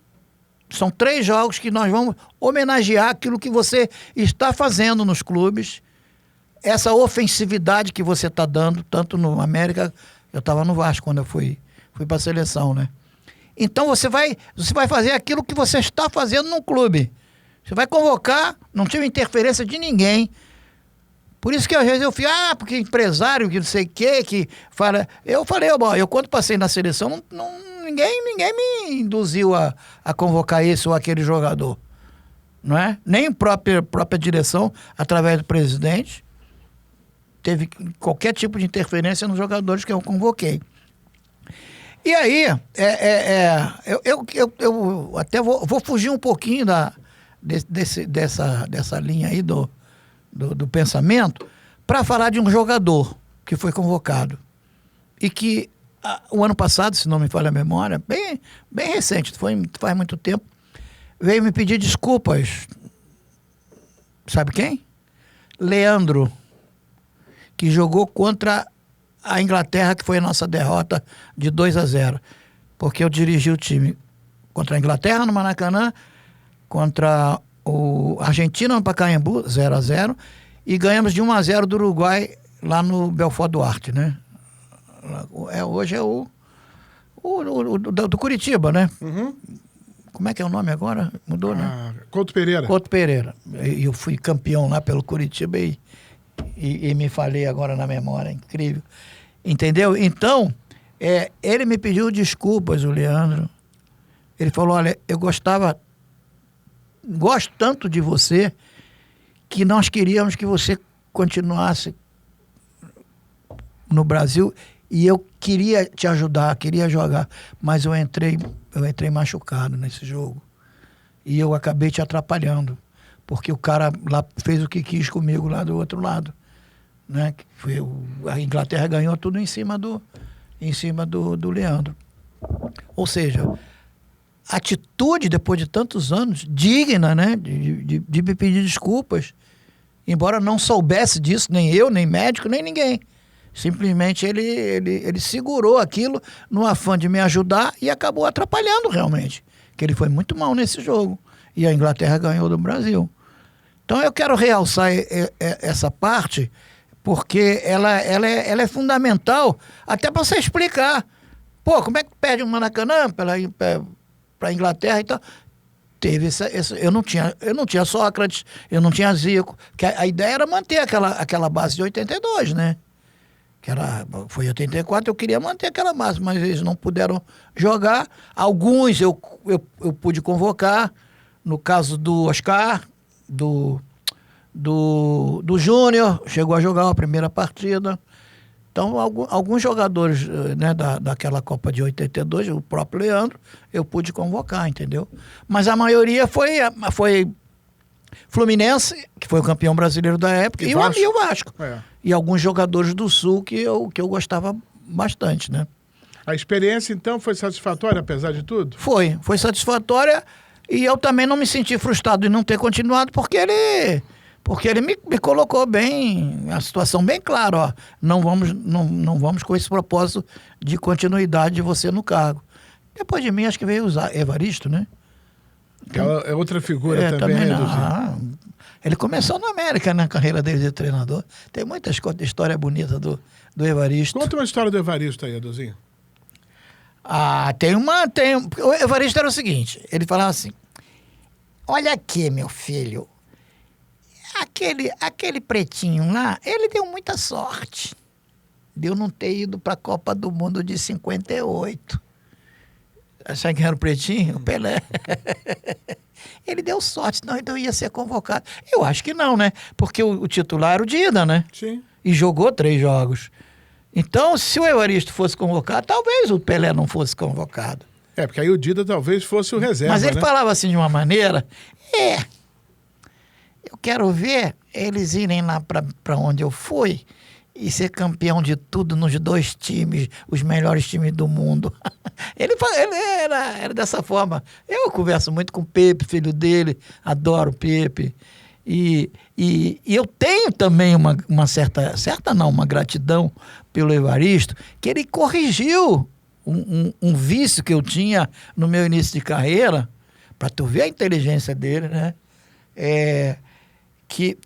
São 3 jogos que nós vamos homenagear aquilo que você está fazendo nos clubes. Essa ofensividade que você está dando, tanto no América... Eu estava no Vasco quando eu fui para a seleção, né? Então você vai fazer aquilo que você está fazendo no clube. Você vai convocar, não tive interferência de ninguém. Por isso que às vezes eu fico, porque empresário, que não sei o que fala... Eu falei, eu quando passei na seleção, ninguém me induziu a convocar esse ou aquele jogador. Não é? Nem a própria direção, através do presidente, teve qualquer tipo de interferência nos jogadores que eu convoquei. E aí, eu até vou fugir um pouquinho dessa linha aí do pensamento para falar de um jogador que foi convocado e que o ano passado, se não me falha a memória, bem recente, faz muito tempo, veio me pedir desculpas. Sabe quem? Leandro, que jogou contra a Inglaterra, que foi a nossa derrota de 2-0. Porque eu dirigi o time contra a Inglaterra no Maracanã, contra o Argentina no Pacaembu, 0-0, e ganhamos de 1-0 do Uruguai lá no Belfort Duarte, né? Hoje é o do Curitiba, né? Uhum. Como é que é o nome agora? Mudou, né? Couto Pereira. Couto Pereira. E eu fui campeão lá pelo Curitiba e me falei agora na memória, incrível. Entendeu? Então, ele me pediu desculpas, o Leandro. Ele falou, olha, gosto tanto de você que nós queríamos que você continuasse no Brasil e eu queria te ajudar, queria jogar, mas eu entrei machucado nesse jogo e eu acabei te atrapalhando, porque o cara lá fez o que quis comigo lá do outro lado, né? A Inglaterra ganhou tudo em cima do Leandro. Ou seja, atitude, depois de tantos anos, digna, né, de me pedir desculpas, embora não soubesse disso, nem eu, nem médico, nem ninguém. Simplesmente ele segurou aquilo no afã de me ajudar e acabou atrapalhando realmente, que ele foi muito mal nesse jogo. E a Inglaterra ganhou do Brasil. Então eu quero realçar essa parte, porque ela é fundamental até para você explicar. Pô, como é que perde um Maracanã para a Inglaterra e tal? Teve eu não tinha Sócrates, eu não tinha Zico, que a ideia era manter aquela base de 82, né? Foi 84, eu queria manter aquela base, mas eles não puderam jogar. Alguns eu pude convocar, no caso do Oscar, do Júnior, chegou a jogar a primeira partida. Então, alguns jogadores, né, daquela Copa de 82, o próprio Leandro, eu pude convocar, entendeu? Mas a maioria foi Fluminense, que foi o campeão brasileiro da época, e o Vasco. E alguns jogadores do Sul que eu gostava bastante, né? A experiência, então, foi satisfatória, apesar de tudo? Foi satisfatória, e eu também não me senti frustrado em não ter continuado, porque ele me colocou bem, a situação bem clara, ó, não vamos com esse propósito de continuidade de você no cargo. Depois de mim, acho que veio o Evaristo, né? Então, é outra figura também, né? Ele começou na América, na carreira dele de treinador. Tem muita história bonita do Evaristo. Conta uma história do Evaristo aí, Edozinho. O Evaristo era o seguinte, ele falava assim, olha aqui, meu filho, aquele pretinho lá, ele deu muita sorte de eu não ter ido para a Copa do Mundo de 58. Sabe quem era o pretinho? O Pelé. Ele deu sorte, senão então ia ser convocado. Eu acho que não, né? Porque o titular era o Dida, né? Sim. E jogou 3 jogos. Então, se o Evaristo fosse convocado, talvez o Pelé não fosse convocado. Porque aí o Dida talvez fosse o reserva, mas ele né? falava assim de uma maneira, eu quero ver eles irem lá para onde eu fui e ser campeão de tudo nos 2 times, os melhores times do mundo. Ele era dessa forma. Eu converso muito com o Pepe, filho dele, adoro o Pepe. E eu tenho também uma uma gratidão pelo Evaristo, que ele corrigiu um vício que eu tinha no meu início de carreira, para tu ver a inteligência dele, né? Que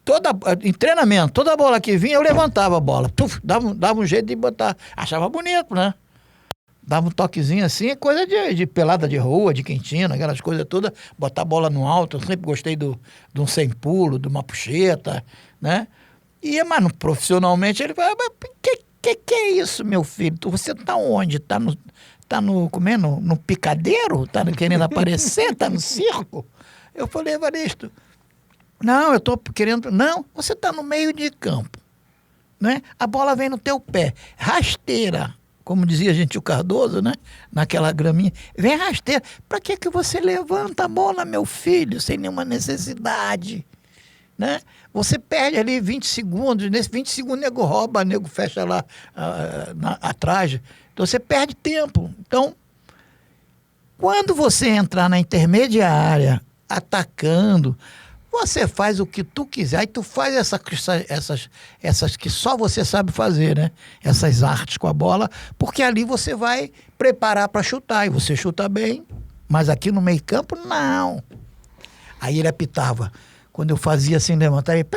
em treinamento, toda bola que vinha, eu levantava a bola. Dava um jeito de botar. Achava bonito, né? Dava um toquezinho assim, coisa de pelada de rua, de quentina, aquelas coisas todas. Botar a bola no alto. Eu sempre gostei de um sem pulo, de uma puxeta, né? Mas profissionalmente ele falava, mas que é isso, meu filho? Você tá onde? Tá no picadeiro? Tá querendo aparecer? Tá no circo? Eu falei, Evaristo, não, eu tô querendo... Não, você tá no meio de campo, né? A bola vem no teu pé, rasteira, como dizia a gente o Cardoso, né? Naquela graminha, vem rasteira. Pra que você levanta a bola, meu filho, sem nenhuma necessidade, né? Você perde ali 20 segundos, nesse 20 segundos o nego rouba, o nego fecha lá atrás, então você perde tempo. Então, quando você entrar na intermediária, atacando, você faz o que tu quiser, aí tu faz essas que só você sabe fazer, né? Essas artes com a bola, porque ali você vai preparar para chutar, e você chuta bem, mas aqui no meio campo, não. Aí ele apitava. Quando eu fazia assim, levantar, ele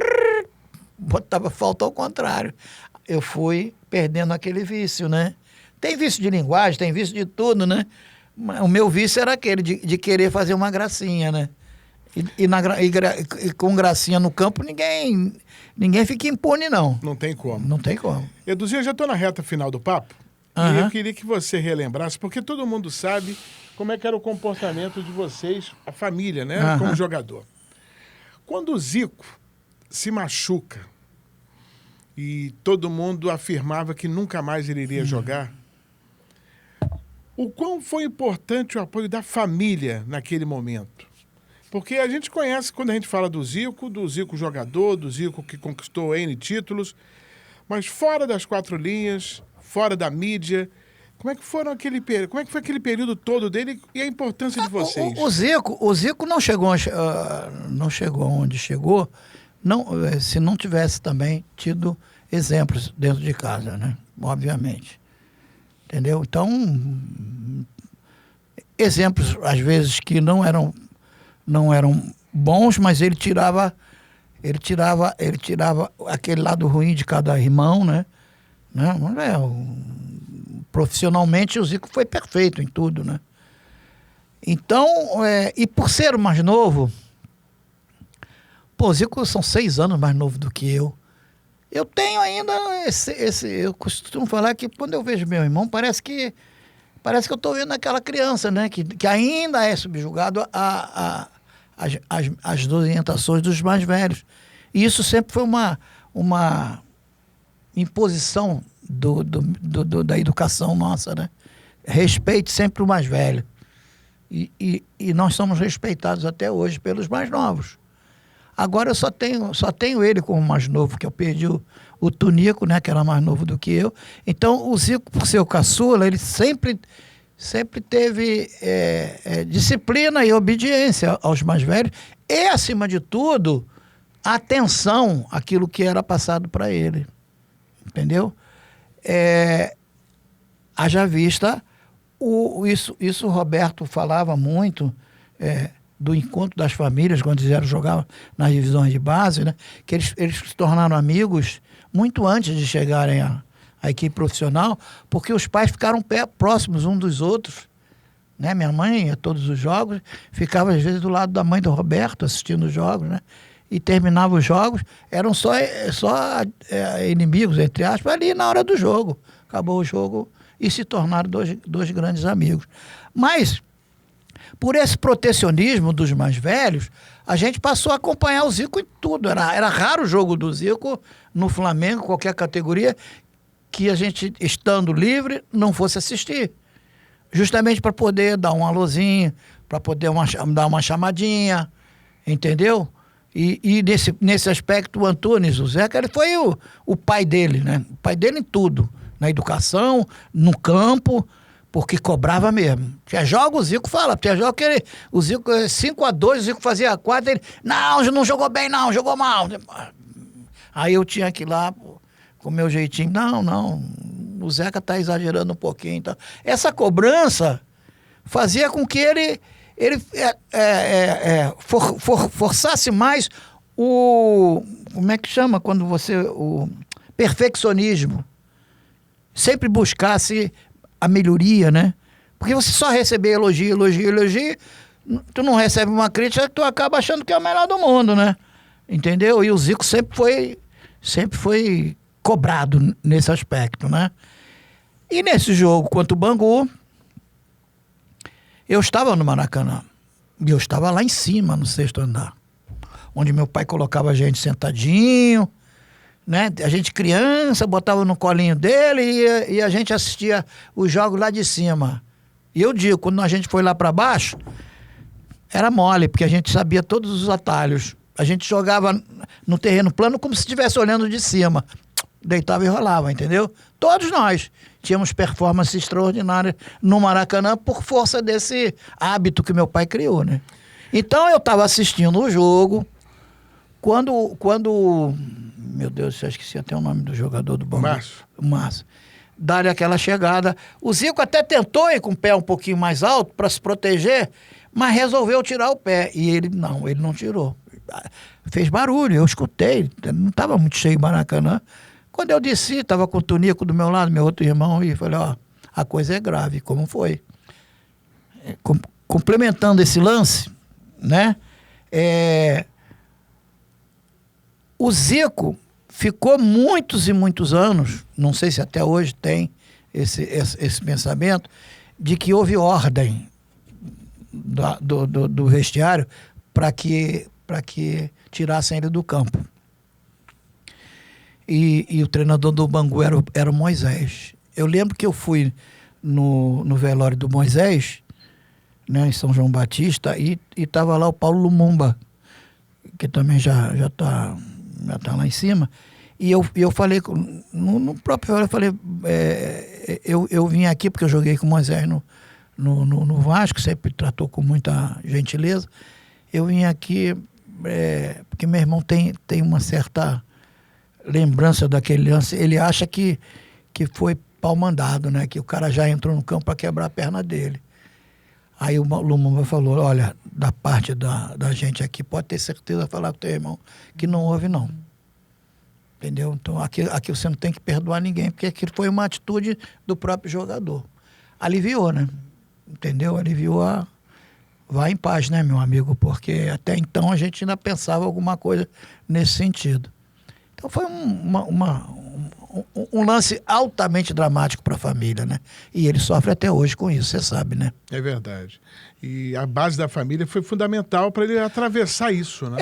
botava falta ao contrário. Eu fui perdendo aquele vício, né? Tem vício de linguagem, tem vício de tudo, né? O meu vício era aquele de querer fazer uma gracinha, né? E com gracinha no campo, ninguém fica impune, não. Não tem como. Não tem como. Eduzinho, eu já estou na reta final do papo. E eu queria que você relembrasse, porque todo mundo sabe como é que era o comportamento de vocês, a família, né? Como jogador. Quando o Zico se machuca e todo mundo afirmava que nunca mais ele iria jogar, o quão foi importante o apoio da família naquele momento? Porque a gente conhece, quando a gente fala do Zico jogador, do Zico que conquistou N títulos, mas fora das quatro linhas, fora da mídia, como é que foi aquele período todo dele e a importância de vocês? O Zico não chegou onde chegou, se não tivesse também tido exemplos dentro de casa, né? Obviamente. Entendeu? Então, exemplos, às vezes, que não eram bons, mas ele tirava aquele lado ruim de cada irmão, né? Profissionalmente o Zico foi perfeito em tudo, né? Então, e por ser o mais novo, o Zico são 6 anos mais novo do que eu. Eu tenho ainda eu costumo falar que quando eu vejo meu irmão, parece que eu estou vendo aquela criança, né? Que ainda é subjugado às orientações dos mais velhos. E isso sempre foi uma imposição da educação nossa, né? Respeite sempre o mais velho. E nós somos respeitados até hoje pelos mais novos. Agora eu só tenho ele como mais novo, que eu perdi o Tunico, né, que era mais novo do que eu. Então o Zico, por ser o caçula, ele sempre teve disciplina e obediência aos mais velhos e, acima de tudo, atenção àquilo que era passado para ele. Entendeu? Haja vista, isso o Roberto falava muito, do encontro das famílias, quando eles jogavam nas divisões de base, né? Que eles se tornaram amigos muito antes de chegarem à equipe profissional, porque os pais ficaram próximos uns dos outros, né? Minha mãe ia a todos os jogos, ficava às vezes do lado da mãe do Roberto assistindo os jogos, né? E terminava os jogos, eram só inimigos, entre aspas, ali na hora do jogo. Acabou o jogo e se tornaram dois grandes amigos. Mas, por esse protecionismo dos mais velhos, a gente passou a acompanhar o Zico em tudo. Era raro o jogo do Zico no Flamengo, qualquer categoria, que a gente, estando livre, não fosse assistir. Justamente para poder dar um alôzinho, para poder dar uma chamadinha, entendeu? E nesse aspecto, o Antunes, o Zeca, ele foi o pai dele, né? O pai dele em tudo. Na educação, no campo, porque cobrava mesmo. Tinha jogo, o Zico fala, tinha jogo que o Zico 5-2, o Zico fazia 4, ele, não jogou bem não, jogou mal. Aí eu tinha que ir lá com o meu jeitinho, não, o Zeca tá exagerando um pouquinho. Então. Essa cobrança fazia com que ele forçasse mais como é que chama quando o perfeccionismo. Sempre buscasse a melhoria, né? Porque você só receber elogio, tu não recebe uma crítica, tu acaba achando que é o melhor do mundo, né? Entendeu? E o Zico sempre foi cobrado nesse aspecto, né? E nesse jogo contra o Bangu, eu estava no Maracanã. E eu estava lá em cima, no 6º andar. Onde meu pai colocava a gente sentadinho, né? A gente criança, botava no colinho dele e a gente assistia os jogos lá de cima. E eu digo, quando a gente foi lá para baixo, era mole, porque a gente sabia todos os atalhos. A gente jogava no terreno plano como se estivesse olhando de cima. Deitava e rolava, entendeu? Todos nós tínhamos performance extraordinária no Maracanã por força desse hábito que meu pai criou, né? Então eu estava assistindo o jogo, quando meu Deus, eu esqueci até o nome do jogador do Bangu. Márcio. Dá-lhe aquela chegada. O Zico até tentou ir com o pé um pouquinho mais alto para se proteger, mas resolveu tirar o pé. E ele não tirou. Fez barulho, eu escutei. Não estava muito cheio o Maracanã. Quando eu desci, estava com o Tunico do meu lado, meu outro irmão, e falei, a coisa é grave, como foi? complementando esse lance, né? O Zico ficou muitos e muitos anos, não sei se até hoje tem esse pensamento, de que houve ordem do vestiário para que tirassem ele do campo. E o treinador do Bangu era o Moisés. Eu lembro que eu fui no velório do Moisés, né, em São João Batista, e estava lá o Paulo Lumumba, que também já tá lá em cima. E eu falei, no próprio velório, eu falei, eu vim aqui porque eu joguei com o Moisés no Vasco, sempre tratou com muita gentileza. Eu vim aqui porque meu irmão tem uma certa lembrança daquele lance. Ele acha que foi pau mandado, né? Que o cara já entrou no campo para quebrar a perna dele. Aí o Lumumba falou, olha, da parte da gente aqui, pode ter certeza de falar com o teu irmão que não houve, não. Entendeu? Então aqui você não tem que perdoar ninguém, porque aquilo foi uma atitude do próprio jogador. Aliviou, né? Entendeu? Aliviou vai em paz, né, meu amigo? Porque até então a gente ainda pensava alguma coisa nesse sentido. Então foi um lance altamente dramático para a família, né? E ele sofre até hoje com isso, você sabe, né? É verdade. E a base da família foi fundamental para ele atravessar isso, né?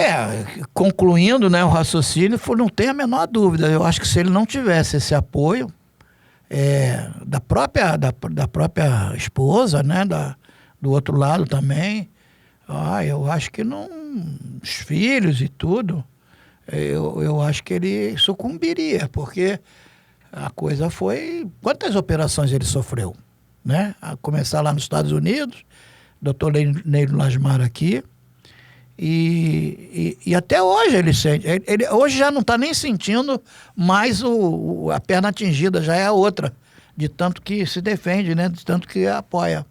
Concluindo, né, o raciocínio, não tem a menor dúvida. Eu acho que se ele não tivesse esse apoio da própria esposa, né, do outro lado também, eu acho que não, os filhos e tudo, eu acho que ele sucumbiria, porque a coisa foi... Quantas operações ele sofreu, né? A começar lá nos Estados Unidos, doutor Neilo Lasmar aqui, e até hoje ele sente. Ele hoje já não está nem sentindo mais a perna atingida, já é a outra, de tanto que se defende, né? De tanto que apoia.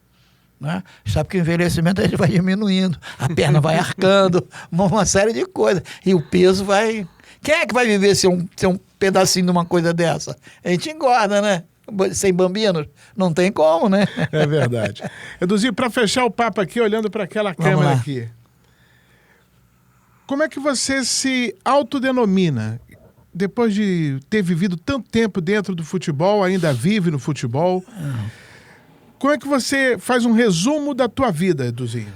Né? Sabe que o envelhecimento ele vai diminuindo, a perna vai arcando, uma série de coisas. E o peso vai... Quem é que vai viver sem um pedacinho de uma coisa dessa? A gente engorda, né? Sem bambinos? Não tem como, né? É verdade. Eduzinho, para fechar o papo aqui, olhando para aquela câmera aqui, como é que você se autodenomina? Depois de ter vivido tanto tempo dentro do futebol, ainda vive no futebol... Como é que você faz um resumo da tua vida, Eduzinho?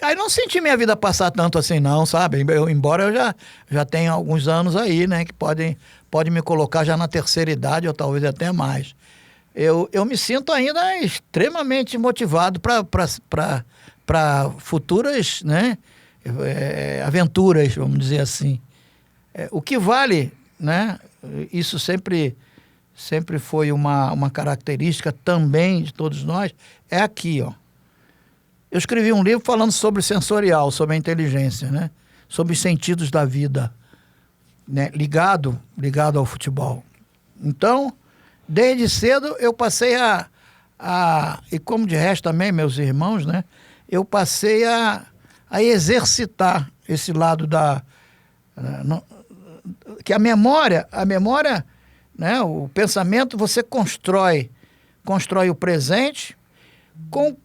Eu não senti minha vida passar tanto assim não, sabe? Embora eu já tenha alguns anos aí, né? Que pode me colocar já na terceira idade ou talvez até mais. Eu me sinto ainda extremamente motivado para futuras, né, aventuras, vamos dizer assim. O que vale, né? Isso sempre foi uma característica também de todos nós, é aqui, ó. Eu escrevi um livro falando sobre sensorial, sobre a inteligência, né? Sobre os sentidos da vida, né? Ligado ao futebol. Então, desde cedo eu passei e como de resto também, meus irmãos, né? Eu passei a exercitar esse lado que a memória, né? O pensamento, você constrói o presente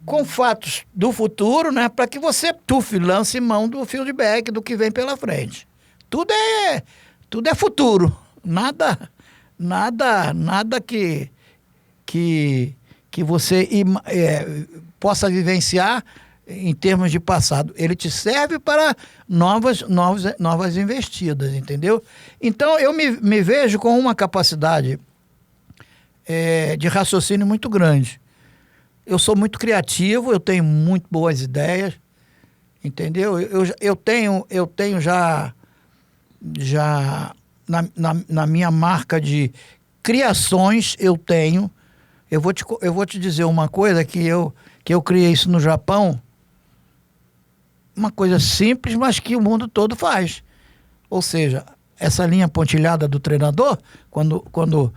com fatos do futuro, né? Para que você lance mão do feedback do que vem pela frente. Tudo é futuro. Nada que você possa vivenciar em termos de passado. Ele te serve para novas investidas, entendeu? Então, eu me vejo com uma capacidade de raciocínio muito grande. Eu sou muito criativo, eu tenho muito boas ideias, entendeu? Eu tenho já na minha marca de criações, eu vou te dizer uma coisa que eu criei isso no Japão, uma coisa simples, mas que o mundo todo faz. Ou seja, essa linha pontilhada do treinador, quando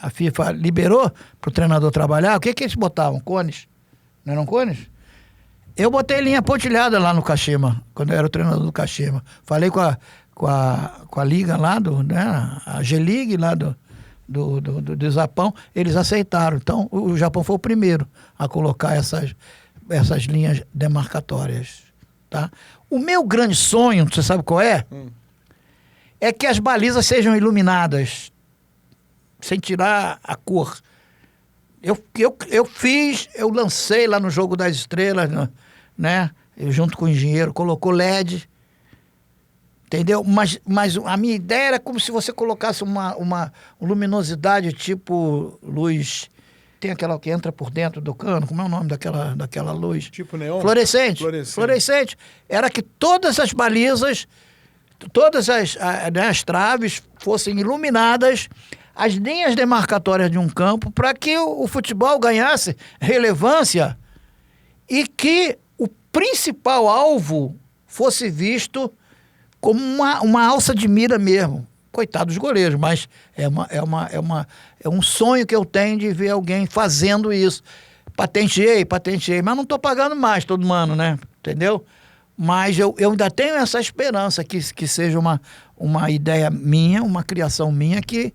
a FIFA liberou para o treinador trabalhar, o que eles botavam? Cones? Não eram cones? Eu botei linha pontilhada lá no Kashima, quando eu era o treinador do Kashima. Falei com a liga lá, né, a G-League lá do Japão, eles aceitaram. Então, o Japão foi o primeiro a colocar essas linhas demarcatórias. Tá? O meu grande sonho, você sabe qual é? É que as balizas sejam iluminadas, sem tirar a cor. Eu lancei lá no Jogo das Estrelas, né? Eu, junto com o engenheiro, colocou LED, entendeu? Mas a minha ideia era como se você colocasse uma luminosidade tipo luz. Tem aquela que entra por dentro do cano, como é o nome daquela luz? Tipo neon? Fluorescente. Era que todas as balizas, todas as traves fossem iluminadas, as linhas demarcatórias de um campo, para que o futebol ganhasse relevância e que o principal alvo fosse visto como uma alça de mira mesmo. Coitado dos goleiros, mas é um sonho que eu tenho de ver alguém fazendo isso. Patenteei, mas não estou pagando mais todo ano, né? Entendeu? Mas eu ainda tenho essa esperança que seja uma ideia minha, uma criação minha que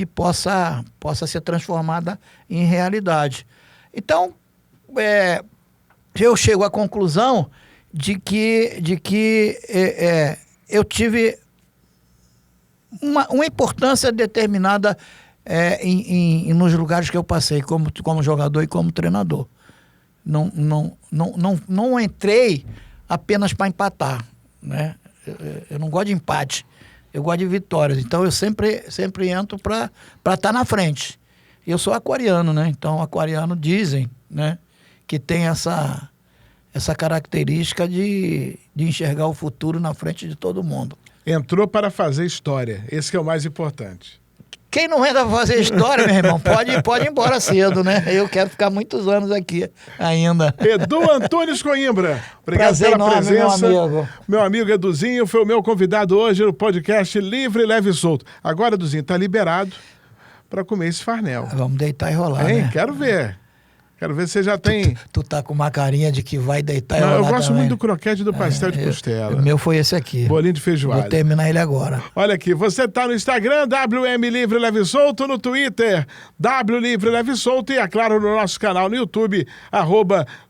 possa ser transformada em realidade. Então, eu chego à conclusão de que eu tive uma importância determinada nos lugares que eu passei como jogador e como treinador. Não entrei apenas para empatar, né? Eu não gosto de empate, eu gosto de vitórias. Então eu sempre entro para estar na frente. Eu sou aquariano, né? Então aquariano dizem, né, que tem essa característica de enxergar o futuro na frente de todo mundo. Entrou para fazer história. Esse que é o mais importante. Quem não entra para fazer história, meu irmão, pode ir embora cedo, né? Eu quero ficar muitos anos aqui ainda. Edu Antunes Coimbra. Obrigado Prazer pela enorme, presença. meu amigo. Meu amigo Eduzinho foi o meu convidado hoje no podcast Livre, Leve e Solto. Agora, Eduzinho, tá liberado para comer esse farnel. Vamos deitar e rolar, Hein? né? Quero ver. Quero ver se você já tem... Tu tá com uma carinha de que vai deitar e Não, rolar eu gosto também. muito do croquete do pastel de costela. O meu foi esse aqui. Bolinho de feijoada. Vou terminar ele agora. Olha aqui, você tá no Instagram, WM Livre Leve e Solto, no Twitter, W Livre Leve e Solto e, é claro, no nosso canal no YouTube,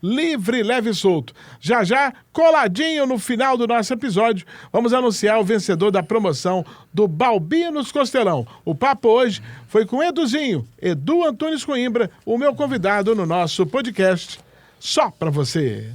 @Livre Leve e Solto. Já, coladinho no final do nosso episódio, vamos anunciar o vencedor da promoção do Balbinos Costelão. O papo hoje foi com Eduzinho, Edu Antunes Coimbra, o meu convidado no nosso podcast. Só pra você.